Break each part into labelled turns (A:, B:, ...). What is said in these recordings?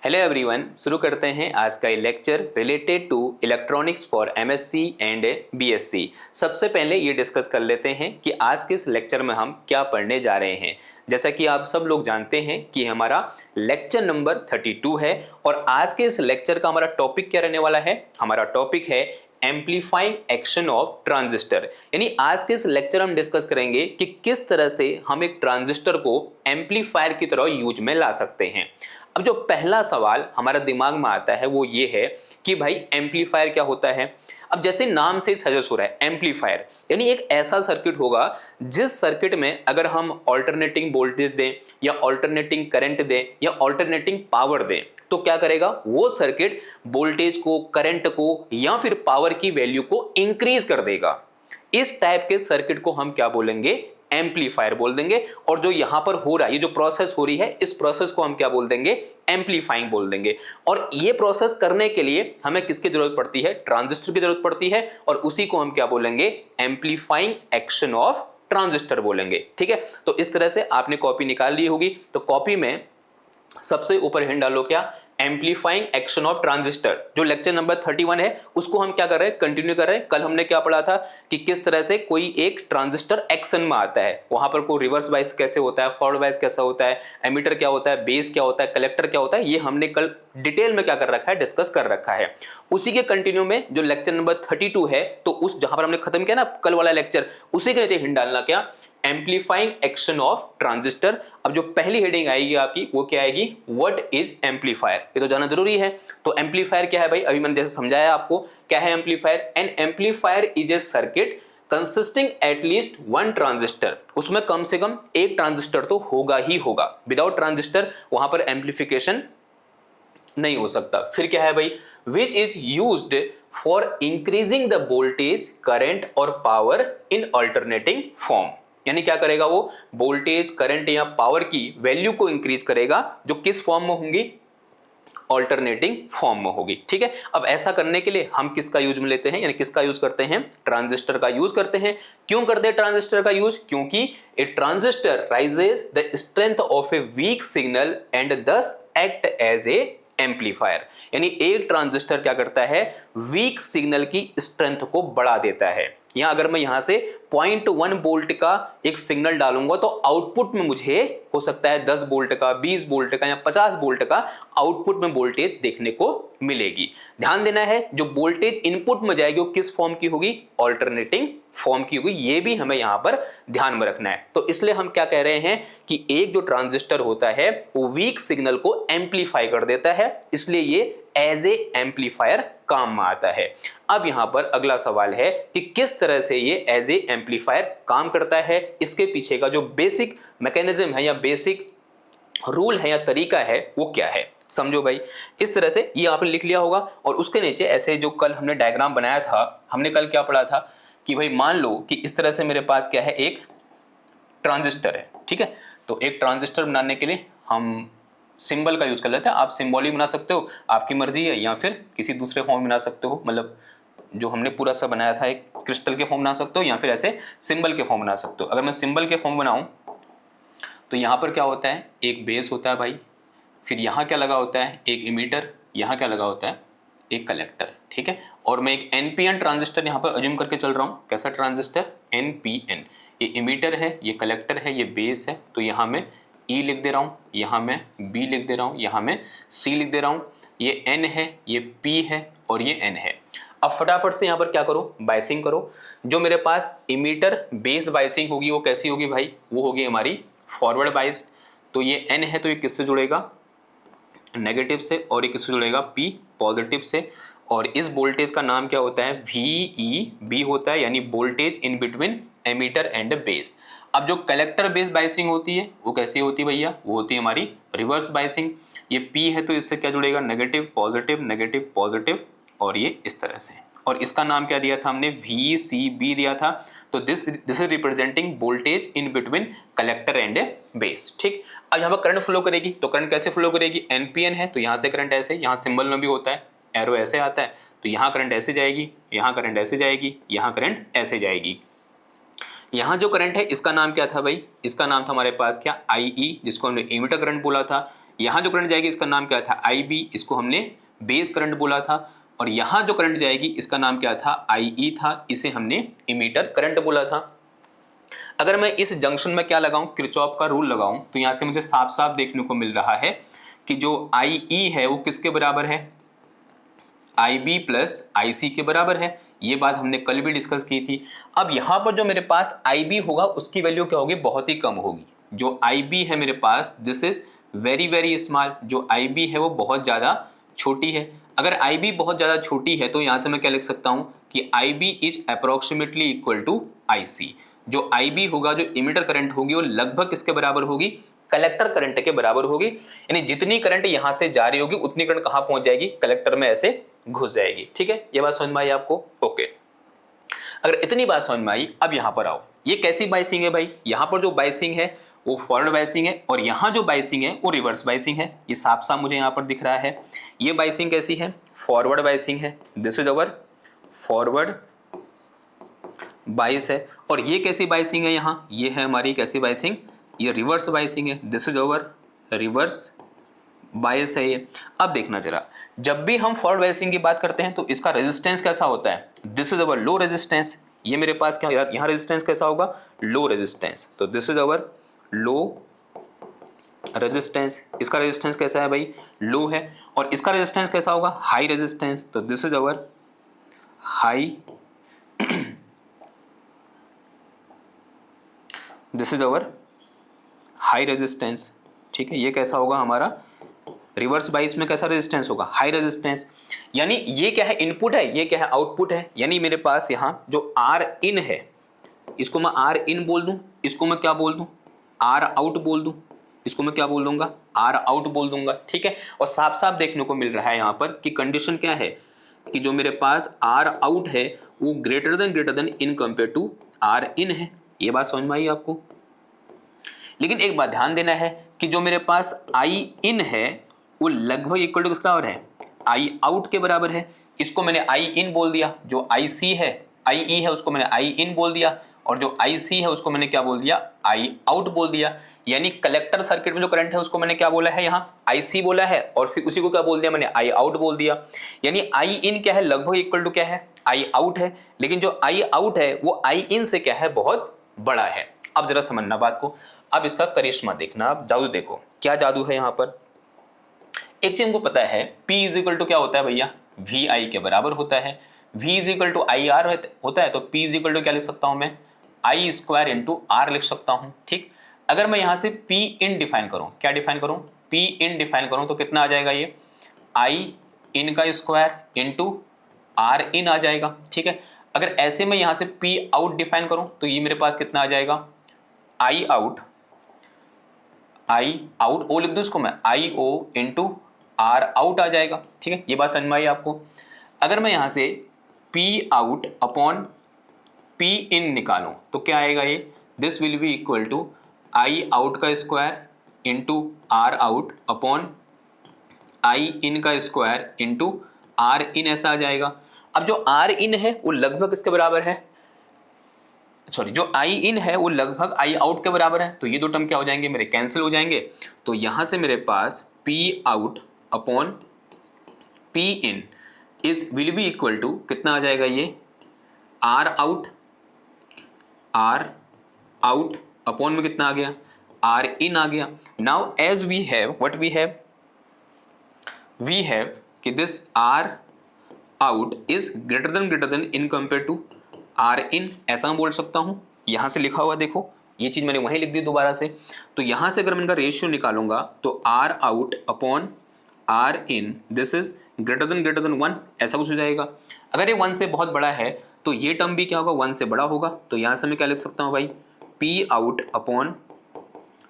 A: Hello everyone, शुरू करते हैं आज का ये lecture related to electronics for MSc and BSc. सबसे पहले ये डिस्कस कर लेते हैं कि आज के इस लेक्चर में हम क्या पढ़ने जा रहे हैं। जैसा कि आप सब लोग जानते हैं कि हमारा लेक्चर नंबर 32 है और आज के इस लेक्चर का हमारा टॉपिक क्या रहने वाला है। हमारा टॉपिक है एम्पलीफाइंग एक्शन ऑफ ट्रांजिस्टर। यानी आज के इस लेक्चर हम डिस्कस करेंगे कि किस तरह से हम एक ट्रांजिस्टर को एम्पलीफायर की तरह यूज में ला सकते हैं। अब जो पहला सवाल हमारे दिमाग में आता है वो ये है कि भाई एम्पलीफायर क्या होता है। अब जैसे नाम से सजेस्ट हो रहा है एम्पलीफायर, यानी एक ऐसा सर्किट होगा जिस सर्किट में अगर हम ऑल्टरनेटिंग वोल्टेज दें या ऑल्टरनेटिंग करंट दें या ऑल्टरनेटिंग पावर दें तो क्या करेगा वो सर्किट वोल्टेज को, करंट को या फिर पावर की वैल्यू को इंक्रीज कर देगा। इस टाइप के सर्किट को हम क्या बोलेंगे, एम्पलीफायर बोल देंगे। और जो यहां पर हो रहा है, ये जो प्रोसेस हो रही है, इस प्रोसेस को हम क्या बोल देंगे, एम्पलीफाइंग बोल देंगे। और ये प्रोसेस करने के लिए हमें किसकी जरूरत पड़ती है, ट्रांजिस्टर की जरूरत पड़ती है और उसी को हम क्या बोलेंगे, एम्पलीफाइंग एक्शन ऑफ ट्रांजिस्टर बोलेंगे। ठीक है, तो इस तरह से आपने कॉपी निकाल ली होगी। तो कॉपी में सबसे ऊपर हेड डालो क्या, एम्पलीफाइंग एक्शन ऑफ ट्रांजिस्टर। जो लेक्चर नंबर 31 है उसको हम क्या कर रहे हैं, कंटिन्यू कर रहे हैं। कल हमने क्या पढ़ा था कि किस तरह से कोई एक ट्रांजिस्टर एक्शन में आता है, वहां पर कोई रिवर्स बायस कैसे होता है, फॉरवर्ड बायस कैसा होता है, एमीटर क्या होता है, बेस क्या होता है, कलेक्टर क्या होता है, ये हमने कल डिटेल में क्या कर रखा है, डिस्कस कर रखा है। उसी के कंटिन्यू में जो लेक्चर नंबर 32 है, तो उस जहां पर हमने खत्म किया ना कल वाला लेक्चर, उसी के नीचे हिंट डालना क्या, एम्पलीफाइंग एक्शन ऑफ ट्रांजिस्टर। अब जो पहली हेडिंग आएगी आपकी वो क्या आएगी, व्हाट इज एम्पलीफायर। ये तो जानना जरूरी है। तो एम्पलीफायर क्या है भाई, अभी मैंने जैसे समझाया आपको क्या है amplifier. N amplifier is a circuit consisting at least one transistor. उसमें कम से कम एक ट्रांजिस्टर तो होगा ही होगा। विदाउट ट्रांजिस्टर वहां पर एम्पलीफिकेशन नहीं हो सकता। फिर क्या है भाई, which is used for increasing the voltage, current और पावर इन अल्टरनेटिंग फॉर्म। यानी क्या करेगा वो, वोल्टेज, करंट या पावर की वैल्यू को इंक्रीज करेगा, जो किस फॉर्म में होंगी, ऑल्टरनेटिंग फॉर्म में होगी। ठीक है, अब ऐसा करने के लिए हम किसका यूज में लेते हैं, यानी किसका यूज करते हैं, ट्रांजिस्टर का यूज करते हैं। क्यों करते हैं ट्रांजिस्टर का यूज, क्योंकि ए transistor rises the strength of a week signal and thus act as a amplifier. यानी एक ट्रांजिस्टर क्या करता है, वीक सिग्नल की स्ट्रेंथ को बढ़ा देता है। यहां अगर मैं यहां से 0.1 वोल्ट का एक सिग्नल डालूंगा तो आउटपुट में मुझे हो सकता है 10 वोल्ट का, 20 वोल्ट का या 50 वोल्ट का आउटपुट में वोल्टेज देखने को मिलेगी। ध्यान देना है, जो वोल्टेज इनपुट में जाएगी वो किस फॉर्म की होगी, ऑल्टरनेटिंग फॉर्म की होगी। ये भी हमें यहां पर ध्यान में रखना है। तो इसलिए हम क्या कह रहे हैं कि एक जो ट्रांजिस्टर होता है वो वीक सिग्नल को एम्पलीफाई कर देता है, इसलिए ये एज ए एम्पलीफायर काम में आता है। अब यहां पर अगला सवाल है कि किस तरह से ये एज ए एम्पलीफायर काम करता है। इसके पीछे का जो बेसिक मैकेनिज्म है या बेसिक रूल है या तरीका है वो क्या है, समझो भाई। इस तरह से ये आपने लिख लिया होगा और उसके नीचे ऐसे जो कल हमने डायग्राम बनाया था, हमने कल क्या पढ़ा था कि भाई मान लो कि इस तरह से मेरे पास क्या है, एक ट्रांजिस्टर है। ठीक है, तो एक ट्रांजिस्टर बनाने के लिए हम सिंबल का यूज कर लेते हैं। आप सिंबॉलिक बना सकते हो, आपकी मर्जी है, या फिर किसी दूसरे फॉर्म बना सकते हो। मतलब जो हमने पूरा सा बनाया था एक क्रिस्टल के फॉर्म बना सकते हो या फिर ऐसे सिंबल के फॉर्म बना सकते हो। अगर मैं सिंबल के फॉर्म बनाऊं तो यहाँ पर क्या होता है, एक बेस होता है भाई, फिर यहाँ क्या लगा होता है, एक इमीटर, यहाँ क्या लगा होता है, एक कलेक्टर। ठीक है, और मैं एक एनपीएन ट्रांजिस्टर यहाँ पर अज्यूम करके चल रहा हूँ। कैसा ट्रांजिस्टर, एनपीएन। ये इमीटर है, ये कलेक्टर है, ये बेस है। तो यहाँ मैं E लिख दे रहा हूँ, यहाँ मैं B लिख दे रहा हूँ, यहाँ मैं C लिख दे रहा हूँ। ये N है, ये P है और ये N है। अब फटाफट से यहाँ पर क्या करो, बाइसिंग करो। जो मेरे पास इमीटर बेस बाइसिंग होगी वो कैसी होगी भाई, वो होगी हमारी फॉरवर्ड बाइस्ड। तो ये N है तो ये किससे जुड़ेगा, नेगेटिव से, और ये किससे जुड़ेगा, P पॉजिटिव से। और इस वोल्टेज का नाम क्या होता है, VEB होता है, यानी voltage in between emitter and base. अब जो कलेक्टर बेस बाइसिंग होती है वो कैसी होती है भैया, वो होती है हमारी रिवर्स बाइसिंग। ये P है तो इससे क्या जुड़ेगा, नेगेटिव पॉजिटिव और ये इस तरह से। और इसका नाम क्या दिया था हमने, VCB दिया था। तो this is representing voltage in between collector and base. ठीक, अब यहाँ पर करंट फ्लो करेगी, तो करंट कैसे फ्लो करेगी, एनपीएन है तो यहाँ से करंट ऐसे, यहाँ सिंबल में भी होता है एरो ऐसे आता है, तो यहाँ करंट ऐसे जाएगी, यहाँ करंट ऐसे जाएगी, यहाँ करंट ऐसे जाएगी। यहाँ जो करंट है इसका नाम क्या था भाई, इसका नाम था हमारे पास क्या, IE, जिसको हमने इमीटर करंट बोला था। यहाँ जो करंट जाएगी इसका नाम क्या था IB, इसको हमने बेस करंट बोला था। और यहाँ जो करंट जाएगी इसका नाम क्या था IE था, इसे हमने इमीटर करंट बोला था। अगर मैं इस जंक्शन में क्या लगाऊं, किरचॉफ का रूल लगाऊं, तो यहां से मुझे साफ साफ देखने को मिल रहा है कि जो IE है वो किसके बराबर है, IB प्लस IC के बराबर है। ये बात हमने कल भी डिस्कस की थी। अब यहां पर जो मेरे पास IB होगा उसकी वैल्यू क्या होगी, बहुत ही कम होगी। जो IB है मेरे पास, this is very very small, जो IB है वो बहुत ज्यादा छोटी है। अगर IB बहुत ज्यादा छोटी है तो यहां से मैं क्या लिख सकता हूं कि IB is approximately equal to IC। जो IB होगा, जो इमीटर करंट होगी, वो लगभग किसके बराबर होगी, कलेक्टर करंट के बराबर होगी। यानी जितनी करंट यहां से जा रही होगी उतनी करंट कहां पहुंच जाएगी, कलेक्टर में ऐसे घुस जाएगी। ठीक है, ये बात समझ में आई आपको? ओके, अगर इतनी बात समझ में आई, अब यहां पर आओ, ये कैसी बाइसिंग है भाई, यहां पर जो बाइसिंग है वो फॉरवर्ड बाइसिंग है और यहां जो बाइसिंग है वो रिवर्स बाइसिंग है। ये साफ साफ मुझे यहां पर दिख रहा है। ये बाइसिंग कैसी है, फॉरवर्ड बाइसिंग है, दिस इज अवर फॉरवर्ड बाइस है। और ये कैसी बाइसिंग है, यहाँ ये है हमारी कैसी बाइसिंग, ये रिवर्स बाइसिंग है, this is our reverse bias है ये। अब देखना जरा, जब भी हम फॉरवर्ड बायसिंग की बात करते हैं तो इसका रेजिस्टेंस कैसा होता है, this is our low resistance. ये मेरे पास क्या, यहाँ रेजिस्टेंस कैसा होगा, लो रेजिस्टेंस, तो this is our low resistance. इसका रेजिस्टेंस कैसा है भाई, लो है। और इसका रेजिस्टेंस कैसा होगा, हाई रेजिस्टेंस, तो this is our high, this is our high resistance. ठीक है, ये कैसा होगा हमारा रिवर्स बाइस में, कैसा रेजिस्टेंस होगा, हाई रेजिस्टेंस। यानी ये क्या है, इनपुट है, ये क्या है, आउटपुट है। यानी मेरे पास यहाँ जो R इन है, इसको मैं R इन बोल दूं, इसको मैं क्या बोल दूं, R आउट बोल दूं, इसको मैं क्या बोल दूंगा, R आउट बोल दूंगा। ठीक है, और साफ साफ देखने को मिल रहा है यहाँ पर कि कंडीशन क्या है कि जो मेरे पास R आउट है वो greater than in compare to R in है। ये बात समझ में आई आपको? लेकिन एक बात ध्यान देना है कि जो मेरे पास I इन है वो लगभग इक्वल टू किसका बराबर है, I आउट के बराबर है। इसको मैंने I इन बोल दिया, जो IC है, IE है, उसको मैंने I इन बोल दिया, और जो IC है उसको मैंने क्या बोल दिया, I आउट बोल दिया। यानी कलेक्टर सर्किट में जो करंट है उसको मैंने क्या बोला है, यहाँ IC बोला है, और फिर उसी को क्या बोल दिया मैंने, I आउट बोल दिया। यानी I इन क्या है, लगभग इक्वल टू क्या है, I आउट है। लेकिन जो I आउट है वो I इन से क्या है, बहुत बड़ा है। अब जरा समझना बात को, अब इसका करिश्मा देखना, अब जादू देखो, क्या जादू है यहाँ पर। एक चीज हमको पता है, P इज इक्वल टू क्या होता है भैया, VI के बराबर होता है। V is equal to IR होता है, तो P इज इक्वल टू क्या लिख सकता हूं मैं, I स्क्वायर इंटू R लिख सकता हूं। ठीक, अगर मैं यहां से P इन डिफाइन करूं, क्या डिफाइन करूं, P इन डिफाइन करूं, तो कितना आ जाएगा ये, I इन का स्क्वायर इंटू R इन आ जाएगा। ठीक है, अगर ऐसे में यहां से P आउट डिफाइन करूं तो ये मेरे पास कितना आ जाएगा, I आउट ओ लिख दूं इसको मैं, IO इंटू R आउट आ जाएगा। ठीक है, ये बात समझ में आई आपको? अगर मैं यहां से P out upon P in निकालूं तो क्या आएगा ये, this will be equal to I out का square into R out upon I in का स्क्वायर इंटू R इन, ऐसा आ जाएगा। अब जो R इन है वो लगभग किसके बराबर है, सॉरी, जो I इन है वो लगभग I आउट के बराबर है। तो ये दो टर्म क्या हो जाएंगे, मेरे कैंसिल हो जाएंगे। तो यहां से मेरे पास P out upon P in is will be equal to कितना आ जाएगा ये, R आउट अपॉन में कितना आ गया, R इन आ गया। Now as we have what we have कि this R out is greater than in compare to R in, ऐसा मैं बोल सकता हूं। यहां से लिखा हुआ देखो, ये चीज मैंने वहीं लिख दी दोबारा से। तो यहां से अगर मैं इनका रेशियो निकालूंगा तो R out upon R in, this is greater then 1, ऐसा कुछ हो जाएगा। अगर ये 1 से बहुत बड़ा है तो ये टर्म भी क्या होगा, 1 से बड़ा होगा। तो यहां से मैं क्या लिख सकता हूं भाई, P out upon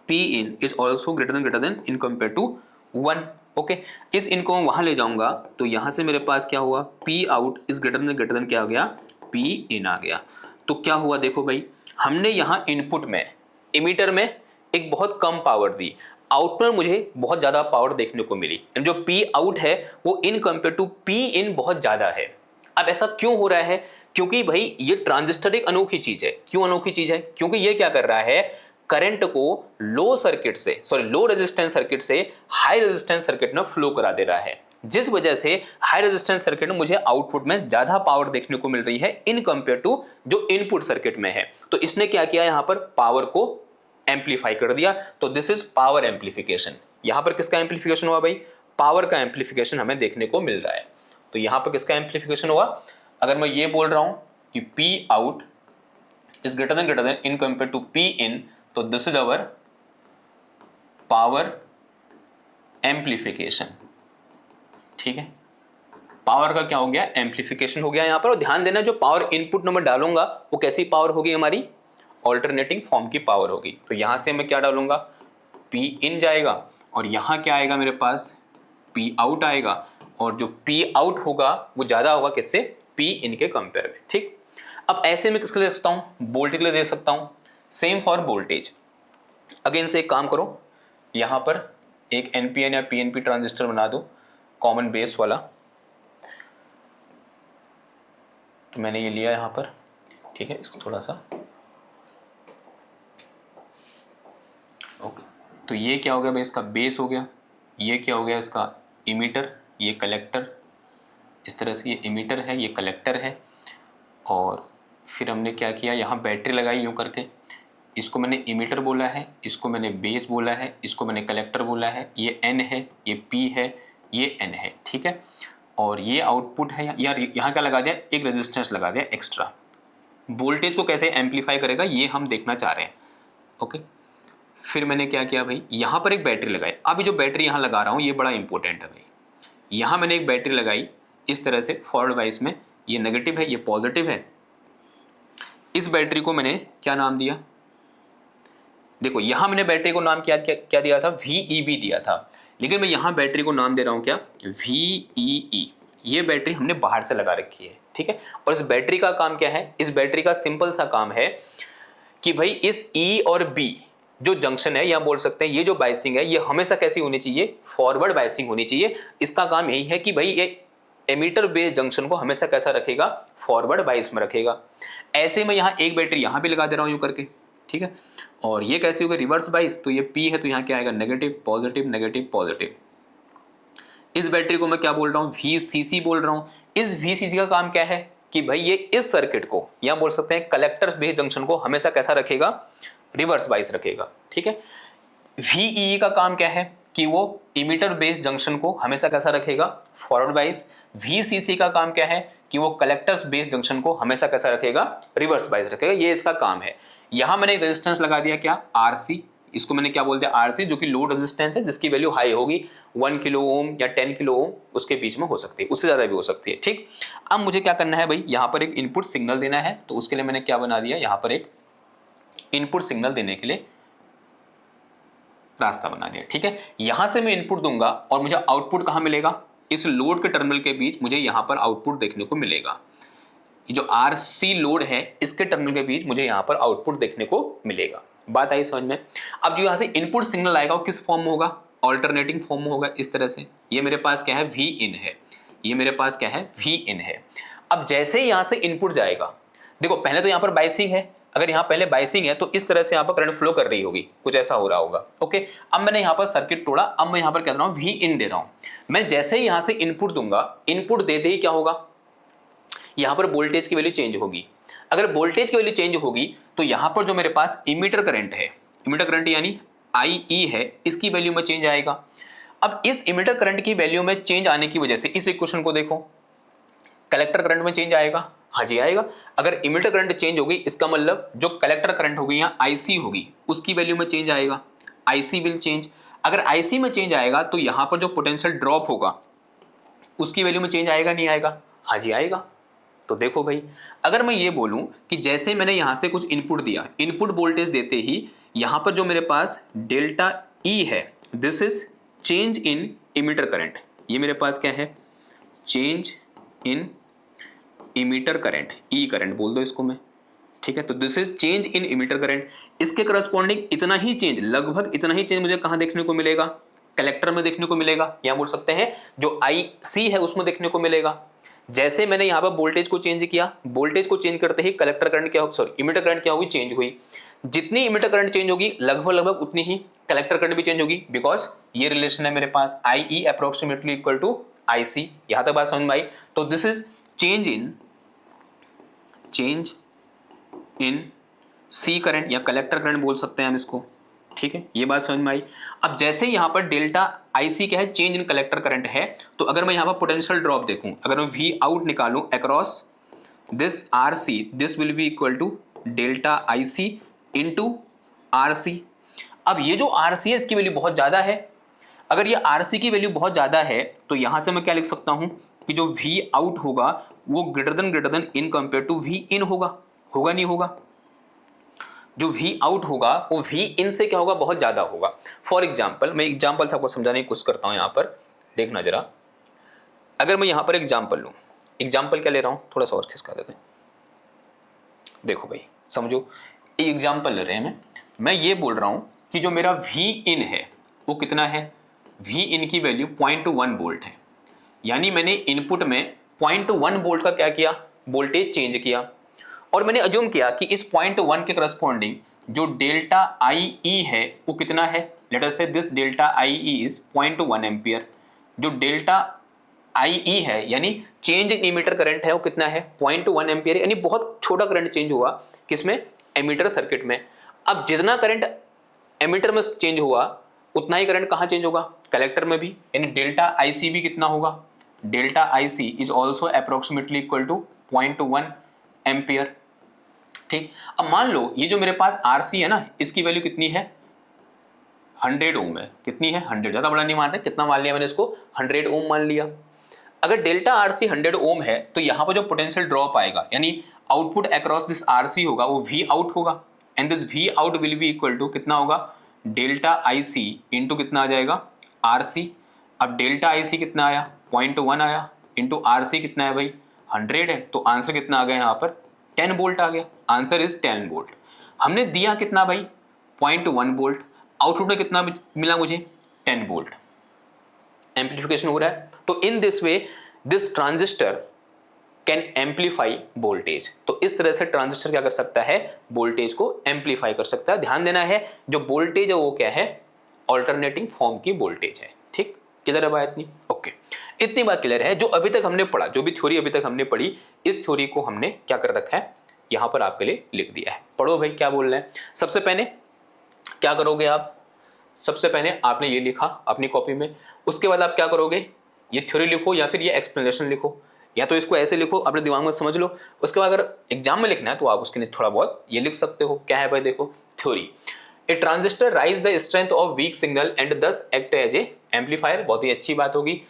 A: P in is also greater than in compare to 1। Okay, इस इनको मैं वहां ले जाऊंगा तो यहां से मेरे पास क्या हुआ, P out is greater then क्या हो गया, P इन आ गया। तो क्या हुआ देखो भाई, हमने यहां इनपुट में, इमीटर में एक बहुत कम पावर दी, आउटपुट में मुझे बहुत ज्यादा पावर देखने को मिली। जो P आउट है वो इन कंपेयर टू P इन बहुत ज्यादा है। अब ऐसा क्यों हो रहा है, क्योंकि भाई ये ट्रांजिस्टर एक अनोखी चीज है। क्यों अनोखी चीज है, क्योंकि ये क्या कर रहा है, करंट को लो रेजिस्टेंस सर्किट से हाई रेजिस्टेंस सर्किट में फ्लो करा दे रहा है, जिस वजह से हाई रेजिस्टेंस सर्किट में मुझे आउटपुट में ज्यादा पावर देखने को मिल रही है इन कंपेयर टू जो इनपुट सर्किट में है। तो इसने क्या किया, यहां पर पावर को एम्पलीफाई कर दिया। तो दिस इज पावर एम्पलीफिकेशन। यहां पर किसका एम्पलीफिकेशन हुआ भाई, पावर का एम्पलीफिकेशन हमें देखने को मिल रहा है। तो यहां पर किसका एम्पलीफिकेशन हुआ, अगर मैं ये बोल रहा हूं कि P out is greater than in compare to P in, तो this is our power amplification. ठीक है, पावर का क्या हो गया, एम्पलीफिकेशन हो गया यहां पर। और ध्यान देना, जो पावर इनपुट नंबर डालूंगा वो कैसी पावर होगी, हमारी ऑल्टरनेटिंग फॉर्म की पावर होगी। तो यहां से मैं क्या डालूंगा, P इन जाएगा और यहां क्या आएगा मेरे पास, P आउट आएगा। और जो P आउट होगा वो ज्यादा होगा किससे, P इन के कंपेयर में। ठीक, अब ऐसे में किसके लिए दे सकता हूं, वोल्टेज के लिए दे सकता हूं। Same for voltage. अगेन से एक काम करो, यहां पर एक NPN या PNP ट्रांजिस्टर बना दो, कॉमन बेस वाला। तो मैंने ये लिया यहां पर, ठीक है, इसको थोड़ा सा ओके। तो ये क्या हो गया भाई, इसका बेस हो गया। ये क्या हो गया, इसका इमीटर, ये कलेक्टर। इस तरह से ये इमीटर है, ये कलेक्टर है। और फिर हमने क्या किया, यहाँ बैटरी लगाई यूँ करके। इसको मैंने इमीटर बोला है, इसको मैंने बेस बोला है, इसको मैंने कलेक्टर बोला है। ये N है, ये P है, ये N है। ठीक है, और ये आउटपुट है। यार यहाँ क्या लगा दिया, एक रेजिस्टेंस लगा दिया एक्स्ट्रा। वोल्टेज को कैसे एम्पलीफाई करेगा ये हम देखना चाह रहे हैं। ओके, फिर मैंने क्या किया भाई, यहाँ पर एक बैटरी लगाई। अभी जो बैटरी यहाँ लगा रहा हूँ ये बड़ा इंपॉर्टेंट है भाई। यहाँ मैंने एक बैटरी लगाई इस तरह से फॉरवर्ड वाइज में, ये नेगेटिव है, ये पॉजिटिव है। इस बैटरी को मैंने क्या नाम दिया, देखो यहाँ मैंने बैटरी को नाम क्या दिया था, VEB दिया था। लेकिन मैं यहाँ बैटरी को नाम दे रहा हूँ क्या, VEE। ये बैटरी हमने बाहर से लगा रखी है। ठीक है, और इस बैटरी का काम क्या है, इस बैटरी का सिंपल सा काम है कि भाई इस E और B जो जंक्शन है, या बोल सकते हैं ये जो बाइसिंग है, ये हमेशा कैसी होनी चाहिए, फॉरवर्ड बाइसिंग होनी चाहिए। इसका काम यही है कि भाई ये एमीटर बेस जंक्शन को हमेशा कैसा रखेगा, फॉरवर्ड बाइस में रखेगा। ऐसे में यहाँ एक बैटरी यहाँ भी लगा दे रहा हूँ यूँ करके। ठीक है, और ये कैसी होगी, रिवर्स बाइस। तो ये P है, तो यहाँ क्या आएगा, नेगेटिव पॉजिटिव नेगेटिव पॉजिटिव। इस बैटरी को मैं क्या बोल रहा हूँ, VCC बोल रहा हूँ। इस VCC का काम क्या है कि भाई ये इस सर्किट को, या बोल सकते हैं कलेक्टर बेस जंक्शन को हमेशा कैसा रखेगा, रिवर्स बाइस रखेगा। ठीक है, VEE का काम क्या है कि वो इमीटर बेस जंक्शन को हमेशा कैसा रखेगा, फॉरवर्ड बाइस। VCC का काम क्या है कि वो कलेक्टर बेस जंक्शन को हमेशा कैसा रखेगा, रिवर्स बाइस रखेगा। ये इसका काम है। यहां मैंने एक रेजिस्टेंस लगा दिया क्या, RC। इसको मैंने क्या बोल दिया, RC, जो कि लोड रेजिस्टेंस है, जिसकी वैल्यू हाई होगी, 1 किलो ओम या 10 किलो ओम, उसके बीच में हो सकती है, उससे ज्यादा भी हो सकती है। ठीक, अब मुझे क्या करना है भाई, यहाँ पर एक इनपुट सिग्नल देना है। तो उसके लिए मैंने क्या बना दिया, यहाँ पर एक इनपुट सिग्नल देने के लिए रास्ता बना दिया। ठीक है, यहां से मैं इनपुट दूंगा और मुझे आउटपुट कहां मिलेगा, इस लोड के टर्मिनल के बीच मुझे यहां पर आउटपुट देखने को मिलेगा। ये जो RC लोड है, इसके टर्मिनल के बीच मुझे यहां पर आउटपुट देखने को मिलेगा। बात आई समझ में। अब जो यहां से इनपुट सिग्नल आएगा वो किस फॉर्म में होगा, ऑल्टरनेटिंग फॉर्म में होगा। इस तरह से ये मेरे पास क्या है, Vin है, ये मेरे पास क्या है, Vin है। अब जैसे ही यहां से इनपुट जाएगा, देखो पहले तो यहां पर बाइसिंग है। अगर यहाँ पहले बाइसिंग है तो इस तरह से यहाँ पर करंट फ्लो कर रही होगी, कुछ ऐसा हो रहा होगा। ओके, अब मैंने यहाँ पर सर्किट तोड़ा। अब मैं यहाँ पर कह रहा हूँ Vin दे रहा हूँ। मैं जैसे ही यहाँ से इनपुट दूंगा, इनपुट देते ही क्या होगा, यहाँ पर वोल्टेज की वैल्यू चेंज होगी। अगर वोल्टेज की वैल्यू चेंज होगी तो यहाँ पर जो मेरे पास इमीटर करंट है, इमीटर करंट यानी IE है, इसकी वैल्यू में चेंज आएगा। अब इस इमीटर करंट की वैल्यू में चेंज आने की वजह से इस इक्वेशन को देखो, कलेक्टर करंट में चेंज आएगा। हाँ जी आएगा। अगर इमीटर करंट चेंज होगी, इसका मतलब जो कलेक्टर करंट होगी यहाँ IC होगी, उसकी वैल्यू में चेंज आएगा। IC will change. अगर IC में चेंज आएगा तो यहाँ पर जो पोटेंशियल ड्रॉप होगा उसकी वैल्यू में चेंज आएगा नहीं आएगा, हाँ जी आएगा। तो देखो भाई, अगर मैं ये बोलूं कि जैसे मैंने यहां से कुछ इनपुट दिया, इनपुट वोल्टेज देते ही यहां पर जो मेरे पास डेल्टा E है, this is change in emitter current. ये मेरे पास क्या है, change in emitter current, E current बोल दो इसको मैं। ठीक है, तो this is change in emitter current. इसके करस्पॉन्डिंग इतना ही चेंज, लगभग इतना ही चेंज मुझे कहां देखने को मिलेगा, कलेक्टर में देखने को मिलेगा, या बोल सकते हैं जो IC है उसमें देखने को मिलेगा। जैसे मैंने यहाँ पर वोल्टेज को चेंज किया, वोल्टेज को चेंज करते ही कलेक्टर करंट क्या हो, सॉरी इमीटर करंट क्या होगी, चेंज हुई। जितनी इमिटर करंट चेंज होगी लगभग लगभग उतनी ही कलेक्टर करंट भी चेंज होगी, बिकॉज ये रिलेशन है मेरे पास IE approximately equal to IC। यहां तक बात समझ में आई? तो this is change in C current या कलेक्टर करंट बोल सकते हैं हम इसको, ठीक है, ये बात समझ में आई। अब जैसे यहां पर डेल्टा IC क्या है, चेंज इन कलेक्टर करंट है, तो अगर मैं यहां पर पोटेंशियल ड्रॉप देखूं, अगर मैं V आउट निकालूं across this RC, this will be equal to delta IC into RC। अब ये जो RC है इसकी वैल्यू बहुत ज्यादा है, अगर ये RC की वैल्यू बहुत ज्यादा है तो यहां से मैं क्या लिख सकता हूं कि जो V आउट होगा वो greater than in compare to V in होगा नहीं होगा? जो V आउट होगा वो V इन से क्या होगा, बहुत ज्यादा होगा। फॉर एग्जाम्पल, मैं एग्जाम्पल से आपको समझाने की कोशिश करता हूं, यहां पर देखना जरा। अगर मैं यहां पर एग्जाम्पल लूं, एग्जाम्पल क्या ले रहा हूं, थोड़ा सा और खिसका देते हैं। देखो भाई समझो, एग्जाम्पल ले रहे हैं, मैं ये बोल रहा हूं कि जो मेरा V इन है वो कितना है, V इन की वैल्यू 0.1 वोल्ट है, यानी मैंने इनपुट में 0.1 वोल्ट का क्या किया, वोल्टेज चेंज किया, और मैंने अज्यूम किया कि इस 0.1 के करस्पॉन्डिंग जो डेल्टा IE है वो कितना है, लेट अस से this delta IE is 0.1 ampere. जो डेल्टा IE है यानी चेंज इन एमीटर करंट है वो कितना है, 0.1 एम्पियर, यानी बहुत छोटा करंट चेंज हुआ किसमें, एमीटर सर्किट में। अब जितना करंट एमीटर में चेंज हुआ उतना ही करंट कहां चेंज होगा, कलेक्टर में भी, यानी डेल्टा IC भी कितना होगा, delta IC is also approximately equal to 0.1 ampere. ठीक, अब मान लो ये जो मेरे पास RC है ना, इसकी वैल्यू कितनी है, 100 ओम है, कितनी है 100, ज्यादा बड़ा नहीं मान रहे, कितना मान लिया मैंने इसको, 100 ओम मान लिया। अगर डेल्टा RC 100 ओम है तो यहां पर जो पोटेंशियल ड्रॉप आएगा यानी आउटपुट अक्रॉस दिस RC होगा वो V आउट होगा, and this V out will be equal to कितना होगा, डेल्टा IC इंटू कितना आ जाएगा, RC। अब डेल्टा IC कितना आया, 0.1 आया, इंटू RC कितना है भाई, 100 है, तो आंसर कितना आ गया यहाँ पर, 10 वोल्ट आ गया, आंसर इज 10 वोल्ट। हमने दिया कितना भाई, 0.1 वोल्ट, आउटपुट में कितना मिला मुझे, 10 वोल्ट। एम्प्लीफिकेशन हो रहा है, तो in this way this transistor can amplify voltage. तो इस तरह से ट्रांजिस्टर क्या कर सकता है, वोल्टेज को एम्पलीफाई कर सकता है। ध्यान देना है जो वोल्टेज है वो क्या है, ऑल्टरनेटिंग फॉर्म की वोल्टेज है। ठीक, क्लियर है बात इतनी? ओके, इतनी बात क्लियर है। जो अभी तक हमने पढ़ा, जो भी थ्योरी अभी तक हमने पढ़ी, इस थ्योरी को हमने क्या कर रखा है, यहां पर आपके लिए लिख दिया है। पढ़ो भाई क्या बोल रहे हैं। सबसे पहले क्या करोगे आप, सबसे पहले आपने ये लिखा अपनी कॉपी में, उसके बाद आप क्या करोगे, ये थ्योरी लिखो या फिर ये एक्सप्लेनेशन लिखो, या तो इसको ऐसे लिखो अपने दिमाग में समझ लो। उसके बाद अगर एग्जाम में लिखना है तो आप उसके लिए थोड़ा बहुत ये लिख सकते हो। क्या है भाई, देखो theory, a transistor rise the strength of weak signal and thus act as a amplifier. बहुत ही अच्छी बात होगी।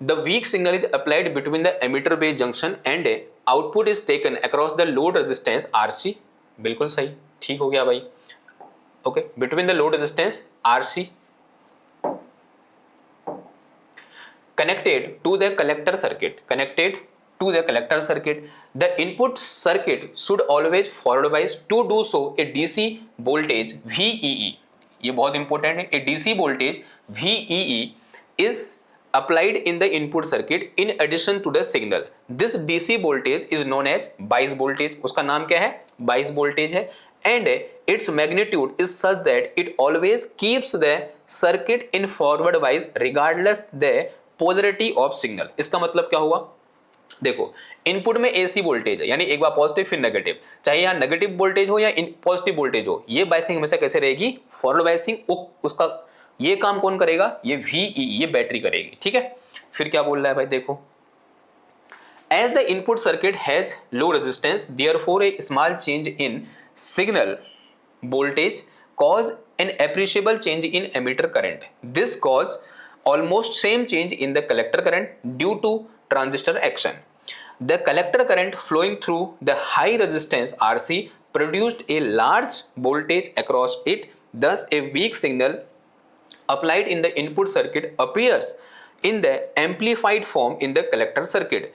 A: The weak signal is applied between the emitter base junction and output is taken across the load resistance RC। बिल्कुल सही, ठीक हो गया भाई। Okay, between the load resistance RC connected to the collector circuit, the input circuit should always forward bias to do so a DC voltage VEE, ये बहुत important है, a DC voltage VEE is applied in the input circuit in addition to the signal. This DC voltage is known as bias voltage, उसका नाम क्या है, bias voltage है, and its magnitude is such that it always keeps the circuit in forward bias regardless the polarity of signal. इसका मतलब क्या हुआ, देखो इनपुट में AC वोल्टेज है, यानी एक बार पॉजिटिव फिर नेगेटिव, चाहे यहाँ नेगेटिव वोल्टेज हो या पॉजिटिव वोल्टेज हो, ये बायसिंग हमेशा कैसे रहेगी, फॉरवर्ड बायसिंग। उसका ये काम कौन करेगा, ये VE, ये बैटरी करेगी। ठीक है, फिर क्या बोल रहा है भाई, देखो as the input circuit has low resistance therefore a small change in signal voltage cause an appreciable change in emitter current. This cause almost same change in the collector current due to transistor action. The collector current flowing through the high resistance RC produced a large voltage across it. Thus, a weak signal applied in the input circuit appears in the amplified form in the collector circuit.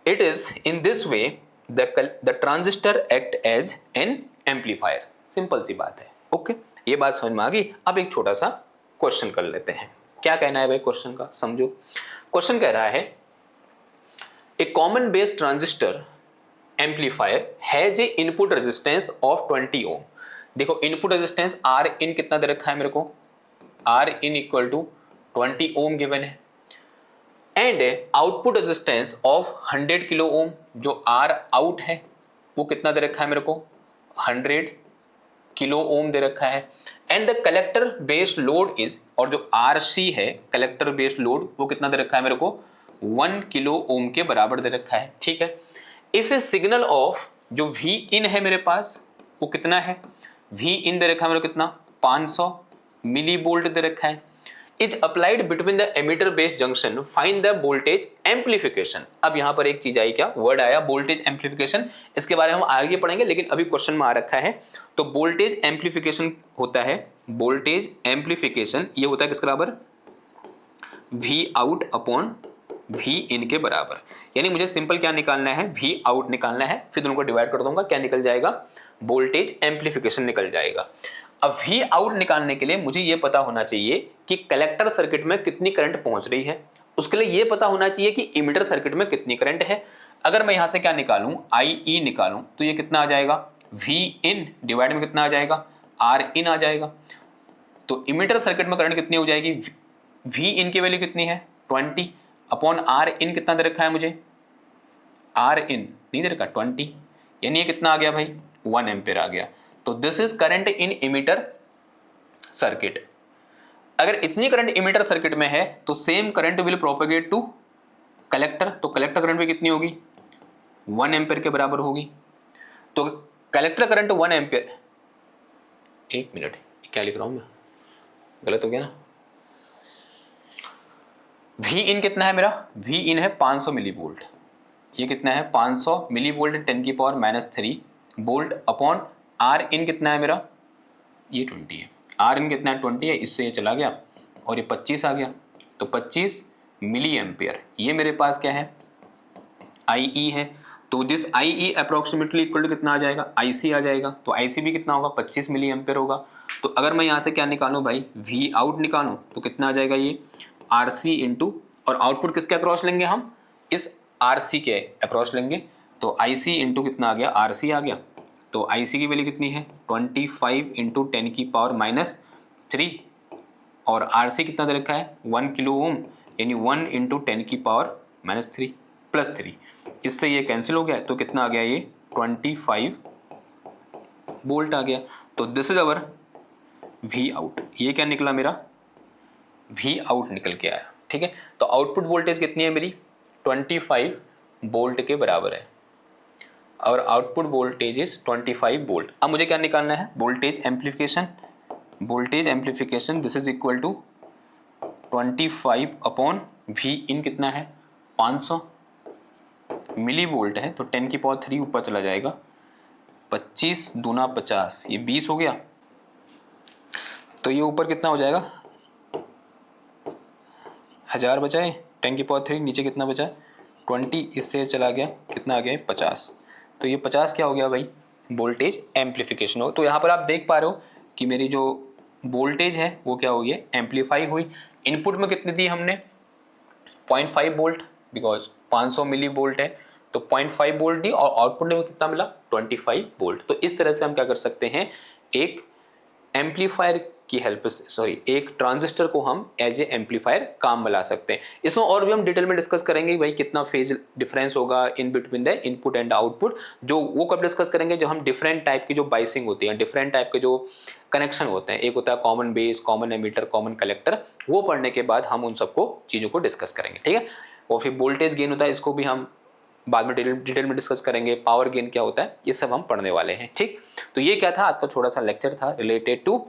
A: It is in this way the transistor act as an amplifier. Simple सी बात है। Okay, ये बात समझ में आ गई। अब एक छोटा सा क्वेश्चन कर लेते हैं। क्या कहना है भाई क्वेश्चन का, समझो। क्वेश्चन कह रहा है a common base transistor amplifier has a input resistance of 20 ohm. देखो इनपुट रेजिस्टेंस आर इन कितना दे रखा है मेरे को, R in equal to 20 ohm given है, and output resistance of 100 kilo ohm, जो आर आउट है वो कितना दे रखा है मेरे को, 100 किलो ओम दे रखा है, and the collector based load is, और जो आर सी है कलेक्टर बेस्ड लोड वो कितना दे रखा है मेरे को, 1 किलो ओम के बराबर दे रखा है। ठीक है, इफ ए सिग्नल ऑफ जो वी इन है मेरे पास वो कितना है, वी इन दे रखा है मेरे को कितना, 500 मिली वोल्ट दे रखा है, is applied between the emitter based junction, find the voltage amplification. अब यहां पर एक चीज आई, क्या वर्ड आया, वोल्टेज एम्पलीफिकेशन, इसके बारे में हम आगे पढ़ेंगे लेकिन अभी क्वेश्चन में आ रखा है। तो वोल्टेज एम्पलीफिकेशन होता है, वोल्टेज एम्पलीफिकेशन ये होता है किसके बराबर, वी आउट अपॉन वी इन के बराबर। यानी मुझे सिंपल क्या निकालना है, वी आउट निकालना है, फिर दोनों को डिवाइड कर दूंगा, क्या निकल जाएगा, वोल्टेज एम्पलीफिकेशन निकल जाएगा। अब वी आउट निकालने के लिए मुझे यह पता होना चाहिए कि कलेक्टर सर्किट में कितनी करंट पहुंच रही है, उसके लिए यह पता होना चाहिए कि इमीटर सर्किट में कितनी करंट है। अगर मैं यहां से क्या निकालूं, आई ई निकालूं, तो ये कितना आ जाएगा, वी इन डिवाइड में कितना आ जाएगा, आर इन आ जाएगा। तो इमीटर सर्किट में करंट कितनी हो जाएगी, वी इन की वैल्यू कितनी है 20 अपॉन आर इन कितना दे रखा है मुझे, आर इन नहीं दे रखा 20, यानी ये कितना आ गया भाई 1 एम्पियर आ गया। तो this is current in emitter circuit. अगर इतनी करंट इमीटर सर्किट में है तो same current will propagate to collector, तो कलेक्टर करंट भी कितनी होगी 1 एम्पियर के बराबर होगी। तो कलेक्टर करंट 1 एम्पियर, एक मिनट क्या लिख रहा हूं मैं, गलत हो गया ना। वी इन कितना है मेरा, वी इन है 500 मिली वोल्ट, ये कितना है 500 milli volt 10⁻³ volt upon R in कितना है मेरा, ये 20 है, आर इन कितना है 20 है, इससे ये चला गया और ये 25 आ गया, तो 25 मिली एम्पियर, ये मेरे पास क्या है आई ई है। तो this I E approximately equal to कितना आ जाएगा, आई सी आ जाएगा। तो आई सी भी कितना होगा 25 मिली एम्पियर होगा। तो अगर मैं यहाँ से क्या निकालूं भाई, वी आउट निकालूं तो कितना आ जाएगा ये आर सी इंटू, और आउटपुट किसके अक्रॉस लेंगे हम, इस आर सी के अक्रॉस लेंगे, तो आई सी इंटू कितना आ गया, आर सी आ गया। तो आई सी की वैल्यू कितनी है 25 इंटू 10⁻³ और आर सी कितना दे रखा है 1 किलो ओम, यानी 1 इंटू 10⁻³ प्लस 3, इससे ये कैंसिल हो गया, तो कितना आ गया ये 25 वोल्ट आ गया। तो this is our V out, ये क्या निकला मेरा वी आउट निकल के आया। ठीक है, तो आउटपुट वोल्टेज कितनी है मेरी 25 वोल्ट के बराबर है, और आउटपुट वोल्टेज इज 25 वोल्ट। अब मुझे क्या निकालना है, voltage amplification, voltage amplification this is equal to 25 upon V in कितना है 500 मिली वोल्ट है, तो 10⁻³ ऊपर चला जाएगा, 25 दूना 50, ये 20 हो गया, तो ये ऊपर कितना हो जाएगा 1000 बचाए, 10⁻³ नीचे कितना बचा 20, इससे चला गया कितना आ गया 50, तो ये 50 क्या हो गया भाई वोल्टेज एम्पलीफिकेशन हो। तो यहाँ पर आप देख पा रहे हो कि मेरी जो वोल्टेज है वो क्या हुई है एम्पलीफाई हुई। इनपुट में कितनी दी हमने 0.5 वोल्ट, बिकॉज 500 मिली वोल्ट है, तो 0.5 वोल्ट दी, और आउटपुट में कितना मिला 25 वोल्ट। तो इस तरह से हम क्या कर सकते हैं, एक एम्पलीफायर की हेल्प से, सॉरी एक ट्रांजिस्टर को हम एज ए एम्पलीफायर काम में ला सकते हैं। इसमें और भी हम डिटेल में डिस्कस करेंगे भाई कितना फेज डिफरेंस होगा in between the input and output, जो वो कब डिस्कस करेंगे जब हम डिफरेंट टाइप की जो बाइसिंग होती है, डिफरेंट टाइप के जो कनेक्शन होते हैं, एक होता है common base, common ammeter, common collector, वो पढ़ने के बाद हम उन सबको चीज़ों को डिस्कस करेंगे। ठीक है, और फिर वोल्टेज गेन होता है, इसको भी हम बाद में डिटेल में डिस्कस करेंगे, पावर गेन क्या होता है, ये सब हम पढ़ने वाले हैं। ठीक, तो ये क्या था आज का छोटा सा लेक्चर था related to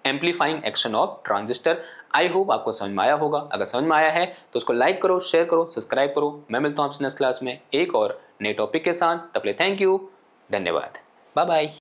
A: amplifying action of transistor. I hope आपको समझ में आया होगा। अगर समझ में आया है तो उसको लाइक करो, शेयर करो, सब्सक्राइब करो। मैं मिलता हूँ आपसे नेक्स्ट क्लास में एक और नए टॉपिक के साथ। तब तक थैंक यू, धन्यवाद, बाय बाय।